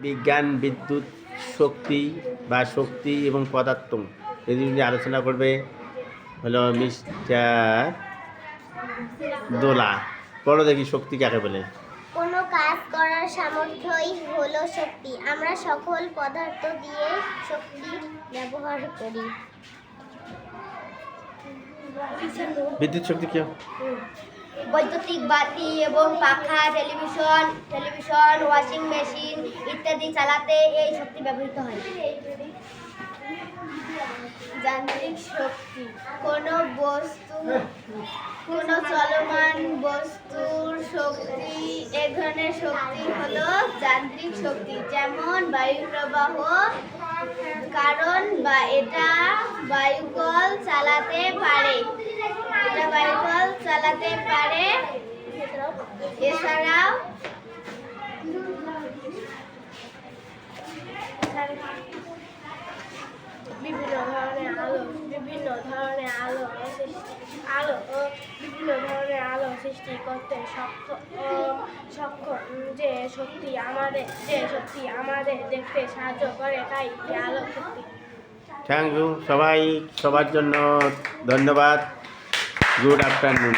বিজ্ঞান, বিদ্যুৎ, শক্তি বা শক্তি এবং পদার্থ এই নিয়ে আলোচনা করবে হলো মিস্টার দোলা। পড়ো দেখি শক্তি কাকে বলে। কোনো কাজ করার সামর্থ্যই হলো শক্তি। আমরা সকল পদার্থ দিয়ে শক্তি ব্যবহার করি। বিদ্যুৎ শক্তি কি? বৈদ্যুতিক বাতি এবং পাখা, টেলিভিশন, ওয়াশিং মেশিন ইত্যাদি চালাতে এই শক্তি ব্যবহৃত হয়। যান্ত্রিক শক্তি কোনো চলমান বস্তুর শক্তি। এ ধরনের শক্তি হলো যান্ত্রিক শক্তি, যেমন বায়ু প্রবাহ, কারণ এটা বায়ুকল চালাতে পারে। এছাড়াও বিভিন্ন ধরনের আলো সৃষ্টি করতে সক্ষম। যে শক্তি আমাদের দেখতে সাহায্য করে, তাই আলো শক্তি। থ্যাংক ইউ সবার জন্য ধন্যবাদ। Good afternoon.